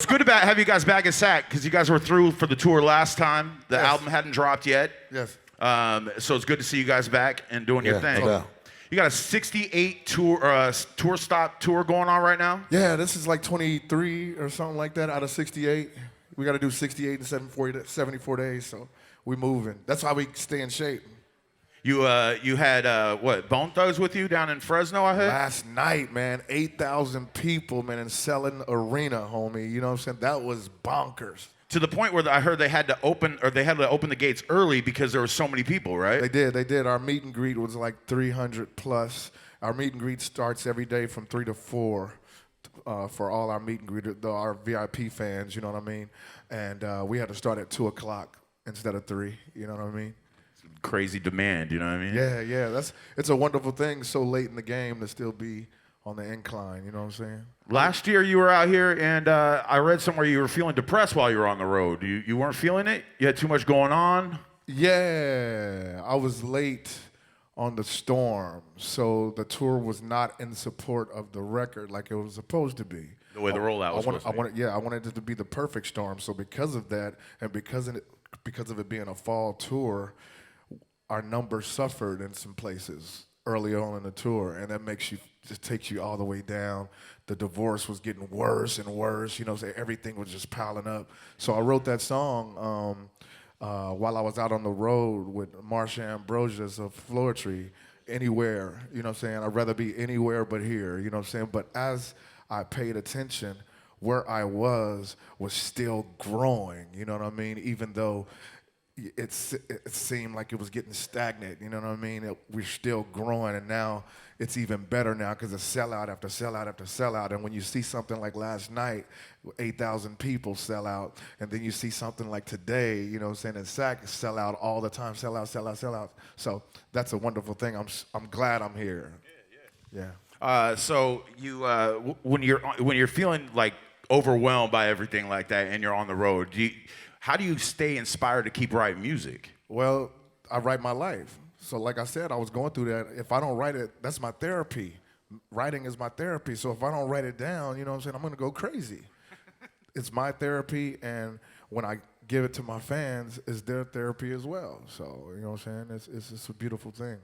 It's good to have you guys back at SAC because you guys were through for the tour last time. The album hadn't dropped yet. Yes. So it's good to see you guys back and doing your thing. No doubt. You got a 68 tour stop tour going on right now? Yeah, this is like 23 or something like that out of 68. We got to do 68 in 74 days, so we moving. That's why we stay in shape. You had what, Bone Thugs with you down in Fresno, I heard? Last night, man, 8,000 people, man, in Selling Arena, homie. You know what I'm saying? That was bonkers. To the point where I heard they had to open the gates early because there were so many people, right? They did. Our meet and greet was like 300 plus. Our meet and greet starts every day from 3 to 4 for all our meet and greet, our VIP fans, you know what I mean? And we had to start at 2 o'clock instead of 3, you know what I mean? Crazy demand, you know what I mean? Yeah. It's a wonderful thing so late in the game to still be on the incline, you know what I'm saying? Last year you were out here, and I read somewhere you were feeling depressed while you were on the road. You weren't feeling it? You had too much going on? Yeah, I was late on the storm, so the tour was not in support of the record like it was supposed to be. The way the rollout was supposed to be. I wanted it to be the perfect storm, so because of that, and because of it being a fall tour, our numbers suffered in some places early on in the tour, and that just takes you all the way down. The divorce was getting worse and worse, you know, so everything was just piling up. So I wrote that song while I was out on the road with Marsha Ambrosius of Floetry, Anywhere, you know what I'm saying? I'd rather be anywhere but here, you know what I'm saying? But as I paid attention, where I was still growing, you know what I mean? Even though it seemed like it was getting stagnant, you know what I mean? We're still growing, and now it's even better now because it's sellout after sellout after sellout. And when you see something like last night, 8,000 people sell out, and then you see something like today, you know what I'm saying, in SAC, sell out all the time, sell out. So that's a wonderful thing. I'm glad I'm here. Yeah. So you, when you're feeling like overwhelmed by everything like that, and you're on the road, how do you stay inspired to keep writing music? Well, I write my life. So like I said, I was going through that. If I don't write it, that's my therapy. Writing is my therapy. So if I don't write it down, you know what I'm saying, I'm going to go crazy. It's my therapy, and when I give it to my fans, it's their therapy as well. So, you know what I'm saying, it's a beautiful thing.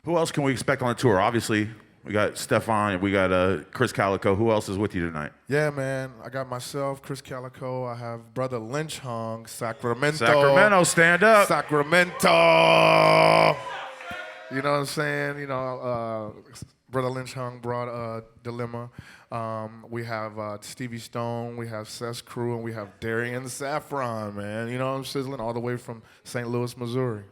Who else can we expect on the tour? Obviously, we got Stefan, we got Chris Calico. Who else is with you tonight? Yeah, man. I got myself, Chris Calico. I have Brother Lynch Hung, Sacramento. Sacramento, stand up. Sacramento. You know what I'm saying? You know, Brother Lynch Hung brought Dilemma. We have Stevie Stone. We have Seth's crew, and we have Darian Saffron, man. You know what I'm sizzling all the way from St. Louis, Missouri.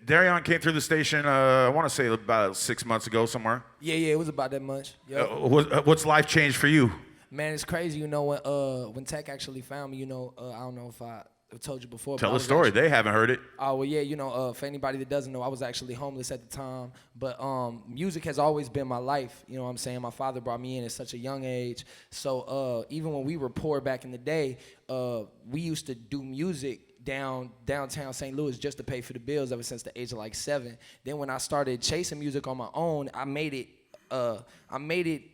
Darian came through the station, I want to say about 6 months ago somewhere. Yeah, it was about that much. Yep. What's life changed for you? Man, it's crazy, you know, when Tech actually found me, you know, I don't know if I told you before. Tell the story. They haven't heard it. Oh, well, yeah, you know, for anybody that doesn't know, I was actually homeless at the time. But music has always been my life, you know what I'm saying? My father brought me in at such a young age. So even when we were poor back in the day, we used to do music downtown St. Louis just to pay for the bills ever since the age of like 7. Then when I started chasing music on my own, I made it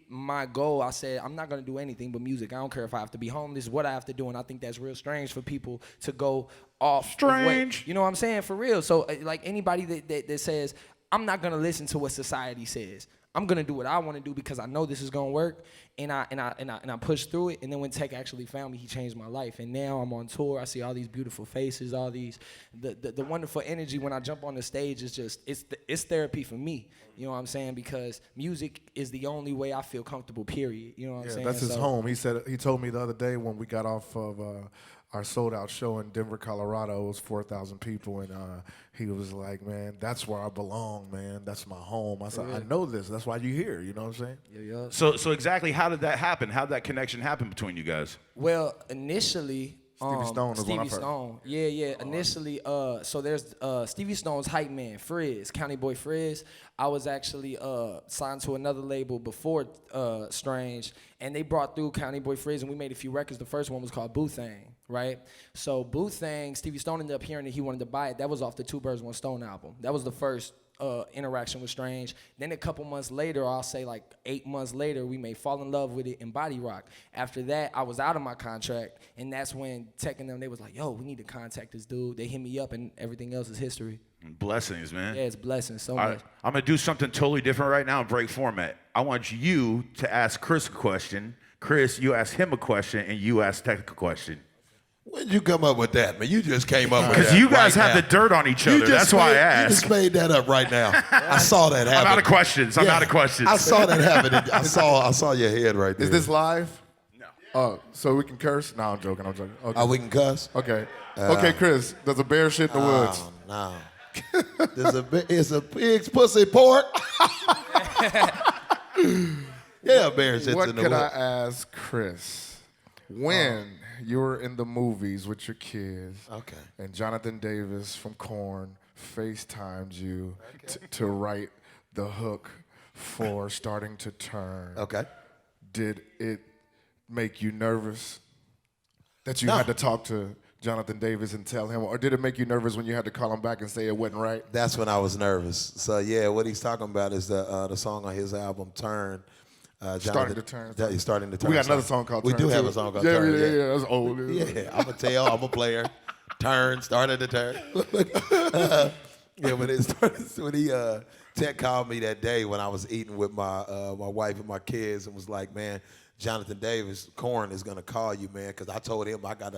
my goal. I said, I'm not gonna do anything but music. I don't care if I have to be homeless, what I have to do. And I think that's real strange for people to go off. Strange. You know what I'm saying? For real. So like anybody that says, I'm not gonna listen to what society says. I'm gonna do what I want to do because I know this is gonna work, and I pushed through it. And then when Tech actually found me, he changed my life. And now I'm on tour. I see all these beautiful faces, all these the wonderful energy when I jump on the stage. Is just it's therapy for me. You know what I'm saying? Because music is the only way I feel comfortable. Period. You know what I'm saying? That's his home. He told me the other day when we got off of our sold-out show in Denver, Colorado. It was 4,000 people, and he was like, man, that's where I belong, man. That's my home. I said, I know this. That's why you're here. You know what I'm saying? Yeah. So exactly how did that happen? How did that connection happen between you guys? Well, initially, Stevie Stone is one I've heard. Stone. Yeah. Initially, so there's Stevie Stone's hype man, Frizz, County Boy Frizz. I was actually signed to another label before Strange, and they brought through County Boy Frizz, and we made a few records. The first one was called Boo Thang, right? So Boo Thang, Stevie Stone ended up hearing that he wanted to buy it. That was off the Two Birds, One Stone album. That was the first interaction was strange. Then a couple months later, I'll say like 8 months later, we made Fall in Love with It in Body Rock. After that, I was out of my contract, and that's when Tech and them, they was like, yo, we need to contact this dude. They hit me up, and everything else is history. Blessings, man. Yeah, it's blessings so much. I'm going to do something totally different right now and break format. I want you to ask Chris a question. Chris, you ask him a question, and you ask Tech a question. When did you come up with that, man? You just came up with that. Because you guys right have now. the dirt on each other. That's why I You asked. just made that up right now. I saw that happen. I'm out of questions. I'm Yeah, out of questions. I saw that happen. I saw your head right there. Is this live? No. Oh, so we can curse? No, I'm joking. Okay. Oh, we can cuss? Okay. Okay, Chris. There's a bear shit in the woods. Oh, no. It's a pig's pussy pork. Yeah, bear shit's What in the could I woods. ask Chris? When you were in the movies with your kids, Okay. and Jonathan Davis from Korn FaceTimed you to write the hook for Starting to Turn, Okay. did it make you nervous that you No. had to talk to Jonathan Davis and tell him, or did it make you nervous when you had to call him back and say it wasn't right? That's when I was nervous. So yeah, what he's talking about is the song on his album Turn. Starting to Turn. Yeah, he's starting to turn. We got another song called We Turn, do have too. a song called Yeah, Turn. yeah, that's old. Yeah, I'm a tell. I'm a player. Turn, started to turn. Yeah, when he Tech called me that day when I was eating with my wife and my kids and was like, man, Jonathan Davis, Korn is gonna call you, man, because I told him I got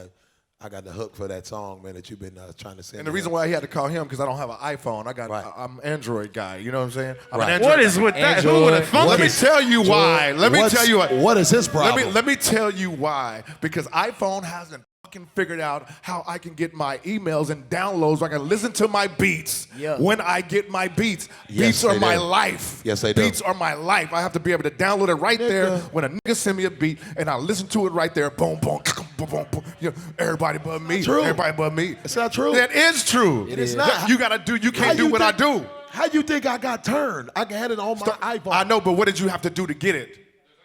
the hook for that song, man, that you've been trying to sing. And the reason why he had to call him because I don't have an iPhone. Right. I'm an Android guy. You know what I'm saying? I'm Right. an Android What is guy. with that? Android. Who would have thunk Let me it? tell you why. Let me tell you why. What is his problem? Let me tell you why. Because iPhone hasn't fucking figured out how I can get my emails and downloads so I can listen to my beats Yeah. when I get my beats. Yes, Beats are they my do. life. Yes, they do. Beats are my life. I have to be able to download it right there when a nigga send me a beat and I listen to it right there. Boom, boom, boom, boom, boom. You know, everybody but me. True. Everybody but me. It's not true. That is true. It is not. You gotta do. You How can't do you what I think- do. How you think I got turned? I had it on my iPhone. I know, but what did you have to do to get it?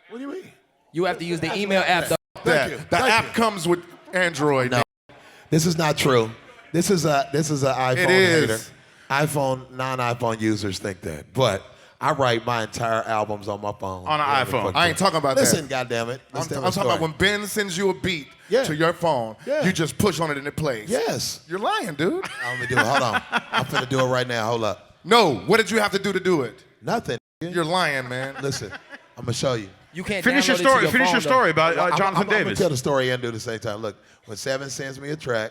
What do you mean? You have to use the email app, though. Thank you. The Thank app you. comes with Android. No. This is not true. This is an iPhone It is. hater. Non-iPhone users think that. But I write my entire albums on my phone. On an Yeah, iPhone. fuck I ain't that. talking about Listen, that. goddammit. I'm talking about when Ben sends you a beat Yeah. to your phone, Yeah. you just push on it and it plays. Yes. You're lying, dude. I'm gonna do it. Hold on. I'm finna do it right now. Hold up. No, what did you have to do to do it? Nothing. You're lying, man. Listen, I'm gonna show you. You can't Finish your download it to story. your Finish phone, your though. story about Jonathan I'm gonna Davis. tell the story and do it at the same time. Look, when Seven sends me a track,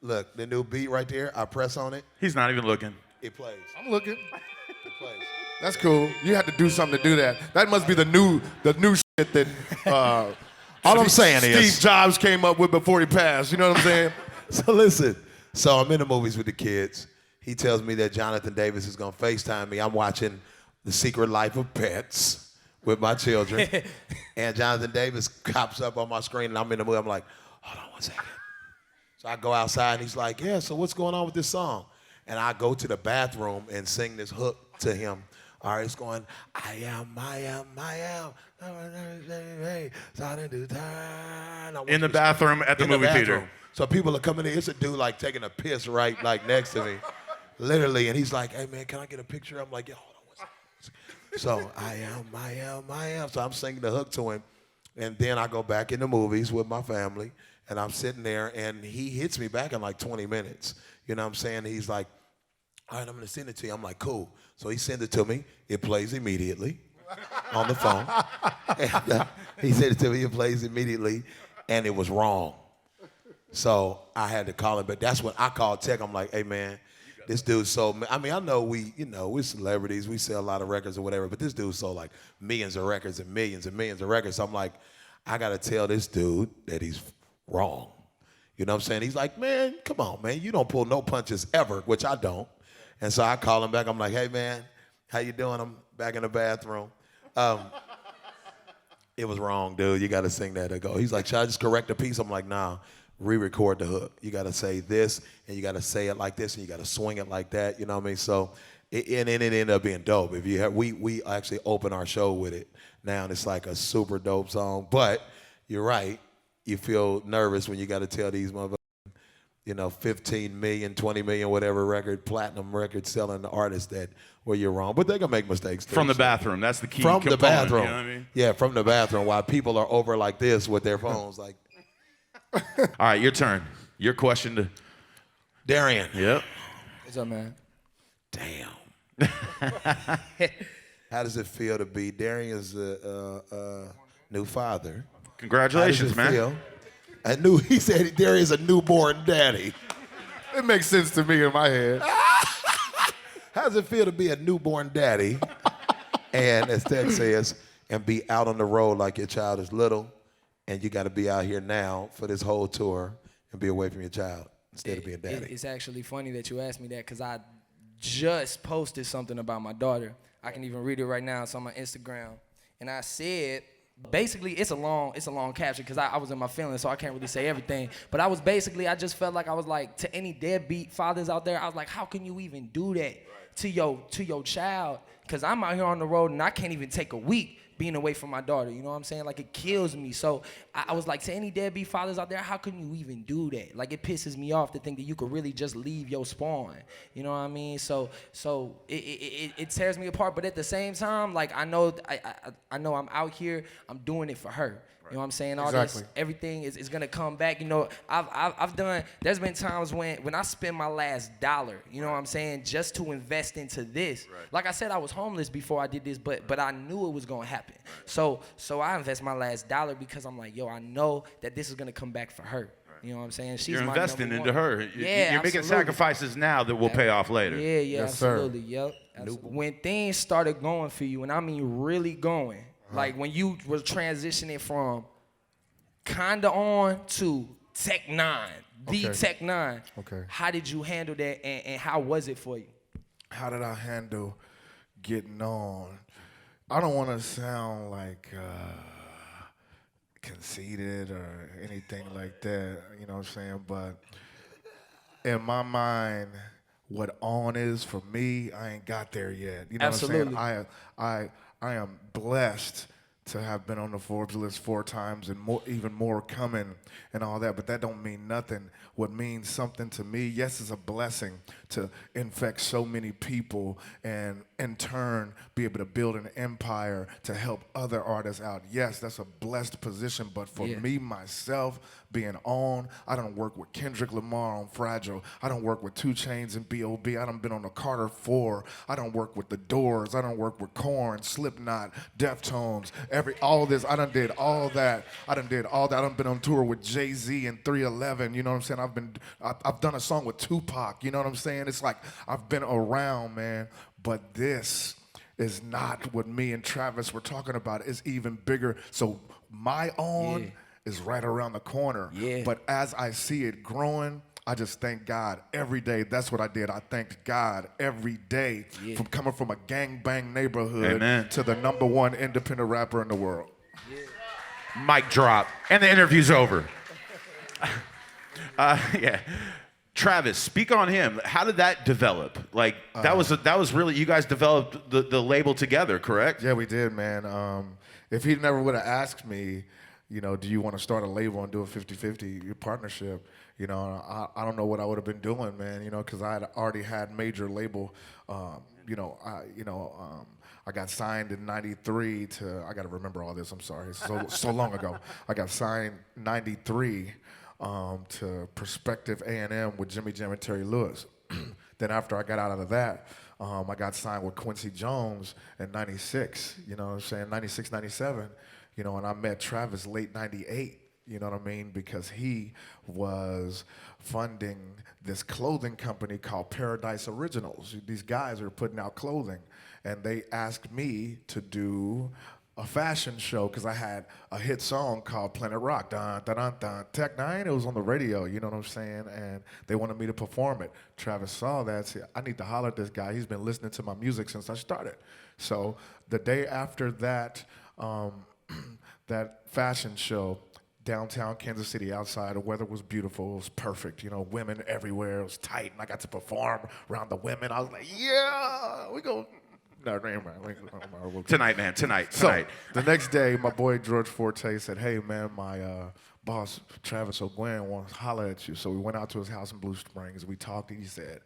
look, the new beat right there, I press on it, He's not even looking. it plays. I'm looking. It plays. That's cool. You had to do something to do that. That must be the new shit that All I'm saying Steve is, Jobs came up with before he passed. You know what I'm saying? so listen. So I'm in the movies with the kids. He tells me that Jonathan Davis is gonna FaceTime me. I'm watching The Secret Life of Pets with my children. And Jonathan Davis pops up on my screen and I'm in the movie. I'm like, hold on one second. So I go outside and he's like, yeah, so what's going on with this song? And I go to the bathroom and sing this hook to him. All right, it's going, I am. In the bathroom at the In movie bathroom. theater. So people are coming in. It's a dude like taking a piss right like next to me, literally. And he's like, hey man, can I get a picture? I'm like, yeah, hold on one second. So I am. So I'm singing the hook to him. And then I go back in the movies with my family and I'm sitting there and he hits me back in like 20 minutes. You know what I'm saying? He's like, all right, I'm gonna send it to you. I'm like, cool. So he sends it to me. It plays immediately on the phone. And, he sent it to me. It plays immediately. And it was wrong. So I had to call him, but that's when I called Tech. I'm like, hey man, this dude sold, I mean, I know we're celebrities, we sell a lot of records or whatever, but this dude sold like millions of records and millions of records. So I'm like, I gotta tell this dude that he's wrong. You know what I'm saying? He's like, man, come on, man, you don't pull no punches ever, which I don't. And so I call him back, I'm like, hey man, how you doing? I'm back in the bathroom. It was wrong, dude, you gotta sing that. He's like, should I just correct the piece? I'm like, nah. Re-record the hook. You gotta say this, and you gotta say it like this, and you gotta swing it like that. You know what I mean? So, it ended up being dope. If you have, we actually open our show with it now, and it's like a super dope song. But you're right. You feel nervous when you gotta tell these motherfuckers 15 million, 20 million, whatever platinum record selling artists that where you're wrong. But they're going to make mistakes too. From the bathroom. That's the key From component. the bathroom. You know what I mean? Yeah, from the bathroom while people are over like this with their phones like. All right, your turn. Your question to Darian. Yep. What's up, man? Damn. How does it feel to be Darian's new father? Congratulations, How does it man. feel? He said Darian's a newborn daddy. It makes sense to me in my head. How does it feel to be a newborn daddy? And as Ted says, and be out on the road like your child is little, and you got to be out here now for this whole tour and be away from your child instead of being daddy. It's actually funny that you asked me that because I just posted something about my daughter. I can even read it right now. It's on my Instagram. And I said, basically, it's a long caption because I was in my feelings, so I can't really say everything. But I just felt like I was like, to any deadbeat fathers out there, I was like, how can you even do that to your child? Because I'm out here on the road and I can't even take a week being away from my daughter. You know what I'm saying? Like, it kills me. So I was like, to any deadbeat fathers out there, how can you even do that? Like, it pisses me off to think that you could really just leave your spawn. You know what I mean? So it tears me apart. But at the same time, like, I know I'm out here. I'm doing it for her. You know what I'm saying? All Exactly. this, everything is gonna come back. You know, I've done. There's been times when I spend my last dollar. You know what I'm saying? Just to invest into this. Right. Like I said, I was homeless before I did this, but I knew it was gonna happen. So I invest my last dollar because I'm like, yo, I know that this is gonna come back for her. You know what I'm saying? She's You're my investing number into one. her. Yeah, You're making absolutely. sacrifices now that will pay off later. Yeah, Yes, sir. absolutely. Yep. When things started going for you, and I mean really going, like when you were transitioning from kinda on to Tech N9ne, the Okay. Tech N9ne. Okay. How did you handle that, and how was it for you? How did I handle getting on? I don't want to sound like conceited or anything like that, you know what I'm saying? But in my mind, what on is for me, I ain't got there yet. You know Absolutely. what I'm saying? I am blessed to have been on the Forbes list 4 times and more, even more coming and all that, but that don't mean nothing. What means something to me, yes, it's a blessing to infect so many people and in turn be able to build an empire to help other artists out. Yes, that's a blessed position, but for me, myself, being on, I done work with Kendrick Lamar on Fragile. I done work with 2 Chainz and B.O.B. I done been on the Carter 4. I done work with The Doors. I done work with Korn, Slipknot, Deftones, all this. I done did all that. I done been on tour with Jay-Z and 311. You know what I'm saying? I've done a song with Tupac. You know what I'm saying? It's like I've been around, man. But this is not what me and Travis were talking about. It's even bigger. So my own is right around the corner. Yeah. But as I see it growing, I just thank God every day. That's what I did. I thanked God every day from coming from a gangbang neighborhood to the #1 independent rapper in the world. Mic drop. And the interview's over. Yeah. Travis, speak on him. How did that develop? Like, that was really, you guys developed the label together, correct? Yeah, we did, man. If he never would have asked me, you know, do you want to start a label and do a 50-50 partnership? You know, I don't know what I would have been doing, man. You know, because I had already had major label. I got signed in '93 to. I got to remember all this. I'm sorry, it's so long ago. I got signed '93 to Perspective A&M with Jimmy Jam and Terry Lewis. Then after I got out of that, I got signed with Quincy Jones in '96. You know what I'm saying? '96, '97. You know, and I met Travis late '98. You know what I mean? Because he was funding this clothing company called Paradise Originals. These guys are putting out clothing. And they asked me to do a fashion show because I had a hit song called Planet Rock. Dun, dun, dun, dun. Tech N9ne, it was on the radio, you know what I'm saying? And they wanted me to perform it. Travis saw that and said, I need to holler at this guy. He's been listening to my music since I started. So the day after that, that fashion show, downtown Kansas City outside, the weather was beautiful, it was perfect, you know, women everywhere, it was tight, and I got to perform around the women. I was like, yeah, we go. No, Tonight, man, tonight. So the next day, my boy George Forte said, hey, man, my boss, Travis O'Gwen wants to holler at you. So we went out to his house in Blue Springs. We talked, and he said,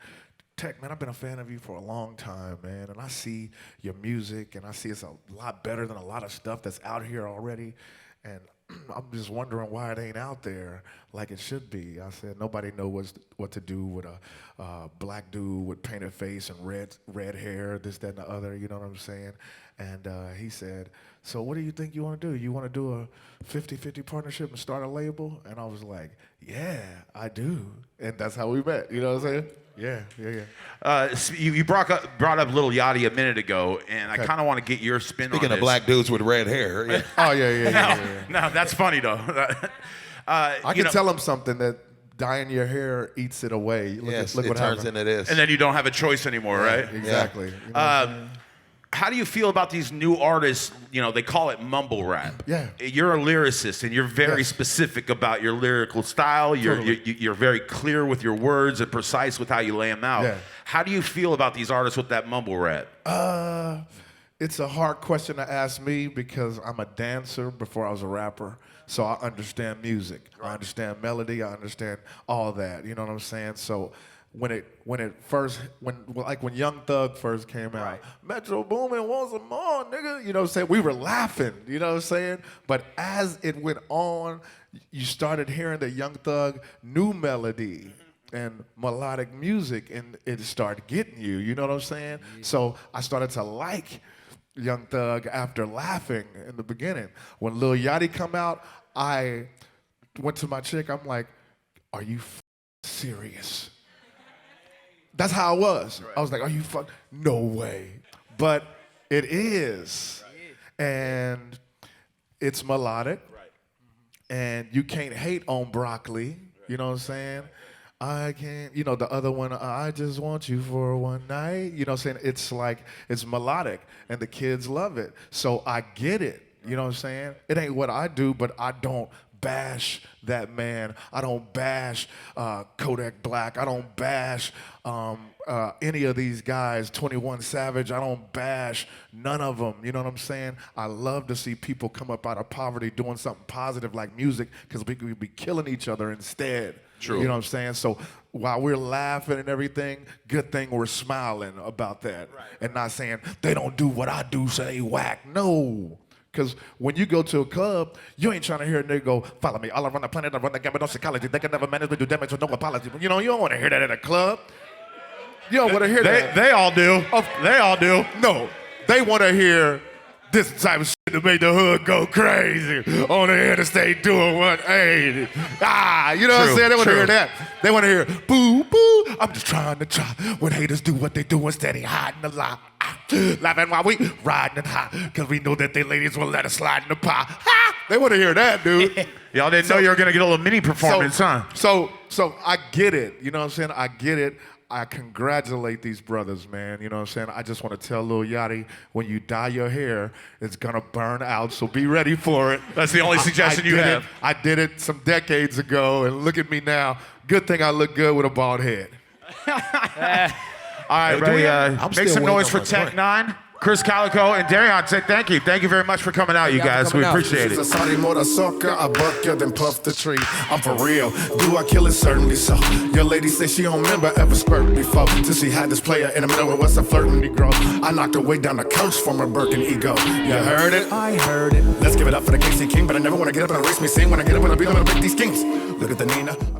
Tech, man, I've been a fan of you for a long time, man, and I see your music, and I see it's a lot better than a lot of stuff that's out here already, and I'm just wondering why it ain't out there like it should be. I said, nobody knows what to do with a black dude with painted face and red hair, this, that, and the other, you know what I'm saying? And he said, so what do you think you want to do? You want to do a 50-50 partnership and start a label? And I was like, yeah, I do. And that's how we met, you know what I'm saying? Yeah. You brought up Lil Yachty a minute ago, and I kind of want to get your spin on this. Speaking of black dudes with red hair. Yeah. Oh, yeah. No, that's funny, though. I can tell him something that dyeing your hair eats it away. Look It what turns happened. into this. And then you don't have a choice anymore, right? Exactly. You know what I'm saying? How do you feel about these new artists? You know, they call it mumble rap. Yeah. You're a lyricist, and you're very specific about your lyrical style. You're very clear with your words and precise with how you lay them out. Yeah. How do you feel about these artists with that mumble rap? It's a hard question to ask me because I'm a dancer before I was a rapper. So I understand music. I understand melody. I understand all that. You know what I'm saying? So when Young Thug first came out, Metro Boomin want some more, nigga. You know what I'm saying? We were laughing, you know what I'm saying? But as it went on, you started hearing that Young Thug knew melody and melodic music, and it started getting you, you know what I'm saying? Yeah. So I started to like Young Thug after laughing in the beginning. When Lil Yachty come out, I went to my chick, I'm like, are you serious? That's how I was. Right. I was like, are you no way. But it is. And it's melodic. Right. And you can't hate on broccoli. Right. You know what I'm saying? I can't, you know, the other one, I just want you for one night. You know what I'm saying? It's like, it's melodic, and the kids love it. So I get it. You know what I'm saying? It ain't what I do, but I don't bash that man. I don't bash Kodak Black. I don't bash any of these guys, 21 Savage. I don't bash none of them. You know what I'm saying? I love to see people come up out of poverty doing something positive like music, because we could be killing each other instead. True. You know what I'm saying? So while we're laughing and everything, good thing we're smiling about that. Right. And not saying, they don't do what I do, so they whack. No. Because when you go to a club, you ain't trying to hear a nigga go, follow me all around the planet, I run the gamut on psychology. They can never manage to do damage with no apology. You know, you don't want to hear that at a club. You don't want to hear that. They all do. They all do. No. They want to hear this type of shit to make the hood go crazy on the interstate doing 180. You know what I'm saying? They want to hear that. They want to hear, boo, boo, I'm just trying to try. When haters do what they do instead, they hiding a lot. Laughing while we riding high, because we know that they ladies will let us slide in the pie. They want to hear that, dude. Y'all didn't know you were going to get a little mini performance, huh? So I get it. You know what I'm saying? I get it. I congratulate these brothers, man. You know what I'm saying? I just want to tell Lil Yachty, when you dye your hair, it's going to burn out, so be ready for it. That's the only suggestion you have. I did it some decades ago, and look at me now. Good thing I look good with a bald head. All right, ready? Make some noise for N9ne, Chris Calico, and Darion. Thank you. Thank you very much for coming out, you guys. We appreciate it. I buck you, then puff the tree. I'm for real. Do I kill it? Certainly so. Your lady say she don't remember ever squirt before. Till she had this player in the middle with what's a flirting Negro. I knocked her way down the couch from her Birkin ego. You heard it? I heard it. Let's give it up for the KC King, but I never want to get up and erase me. Sing when I get up and I'll be able to break these kings. Look at the N9ne.